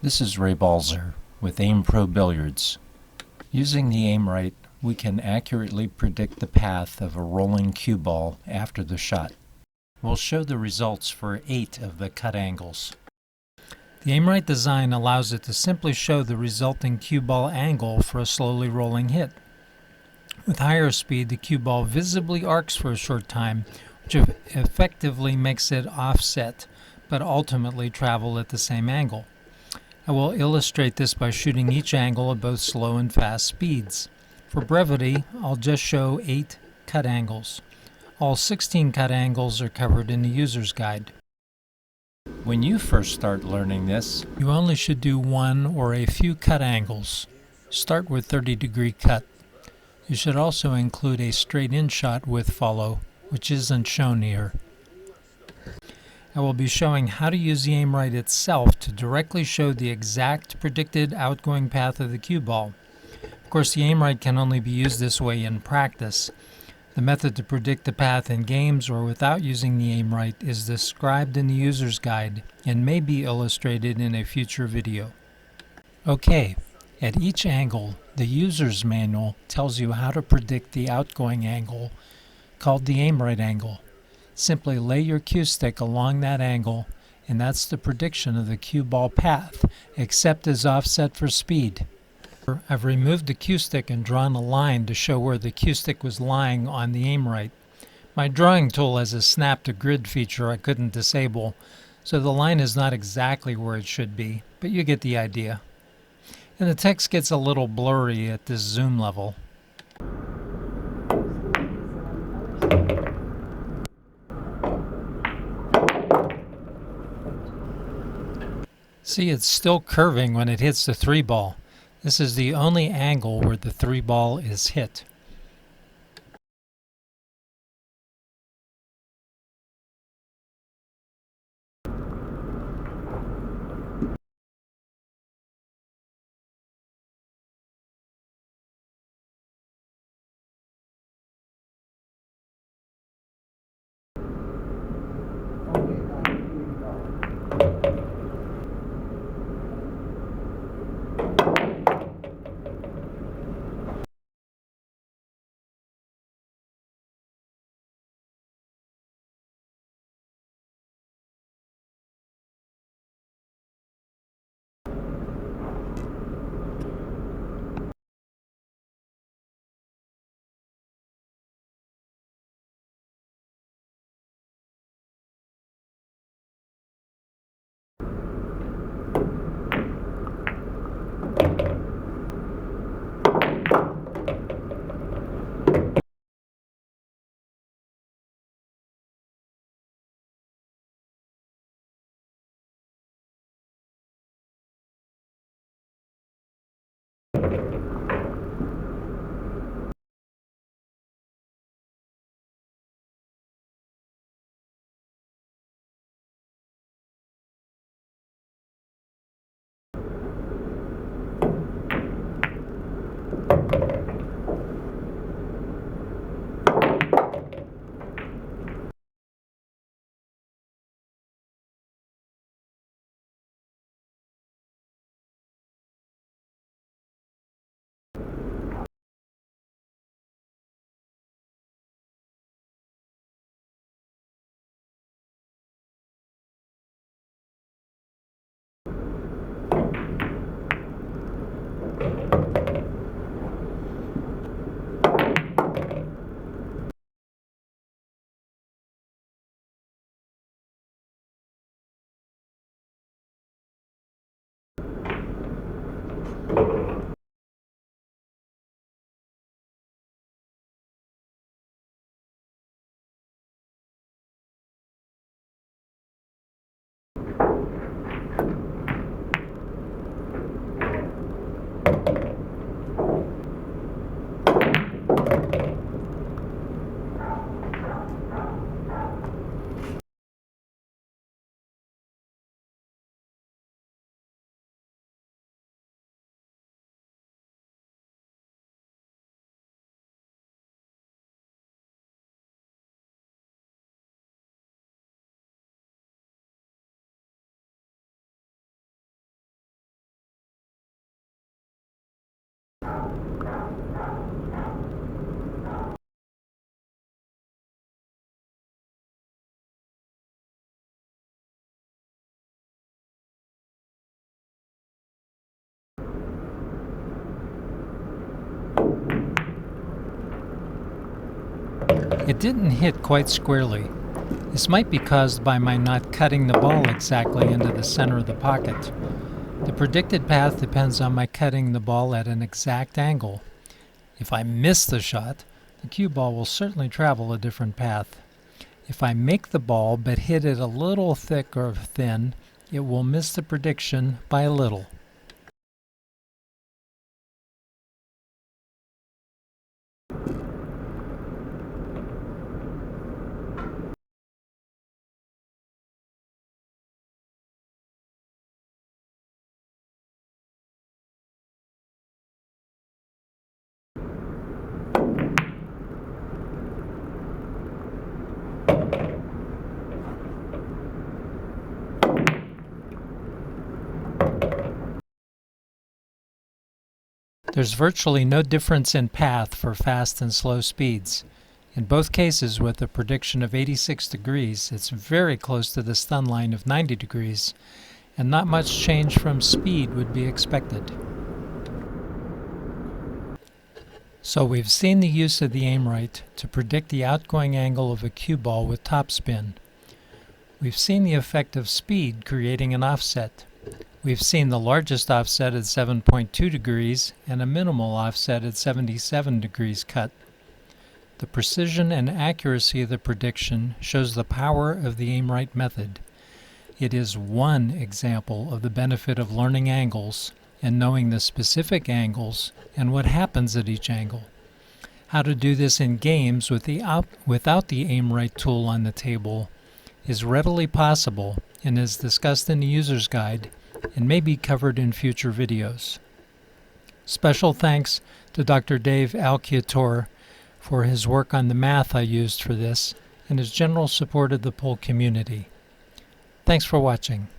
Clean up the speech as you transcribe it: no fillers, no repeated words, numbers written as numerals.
This is Ray Balzer with AimPro Billiards. Using the AimRight, we can accurately predict the path of a rolling cue ball after the shot. We'll show the results for 8 of the cut angles. The AimRight design allows it to simply show the resulting cue ball angle for a slowly rolling hit. With higher speed, the cue ball visibly arcs for a short time, which effectively makes it offset, but ultimately travel at the same angle. I will illustrate this by shooting each angle at both slow and fast speeds. For brevity, I'll just show 8 cut angles. All 16 cut angles are covered in the user's guide. When you first start learning this, you only should do one or a few cut angles. Start with 30-degree cut. You should also include a straight-in shot with follow, which isn't shown here. I will be showing how to use the AimRight itself to directly show the exact predicted outgoing path of the cue ball. Of course, the AimRight can only be used this way in practice. The method to predict the path in games or without using the AimRight is described in the user's guide and may be illustrated in a future video. Okay, at each angle, the user's manual tells you how to predict the outgoing angle, called the AimRight angle. Simply lay your cue stick along that angle, and that's the prediction of the cue ball path, except as offset for speed. I've removed the cue stick and drawn a line to show where the cue stick was lying on the AimRight. My drawing tool has a snap to grid feature I couldn't disable, so the line is not exactly where it should be, but you get the idea. And the text gets a little blurry at this zoom level. See, it's still curving when it hits the 3 ball. This is the only angle where the 3 ball is hit. It didn't hit quite squarely. This might be caused by my not cutting the ball exactly into the center of the pocket. The predicted path depends on my cutting the ball at an exact angle. If I miss the shot, the cue ball will certainly travel a different path. If I make the ball but hit it a little thick or thin, it will miss the prediction by a little. There's virtually no difference in path for fast and slow speeds. In both cases, with a prediction of 86 degrees, it's very close to the stun line of 90 degrees, and not much change from speed would be expected. So we've seen the use of the AimRight to predict the outgoing angle of a cue ball with topspin. We've seen the effect of speed creating an offset. We've seen the largest offset at 7.2 degrees and a minimal offset at 77 degrees cut. The precision and accuracy of the prediction shows the power of the AimRight method. It is one example of the benefit of learning angles and knowing the specific angles and what happens at each angle. How to do this in games without the AimRight tool on the table is readily possible and is discussed in the user's guide and may be covered in future videos. Special thanks to Dr. Dave Alciator for his work on the math I used for this and his general support of the pool community. Thanks for watching.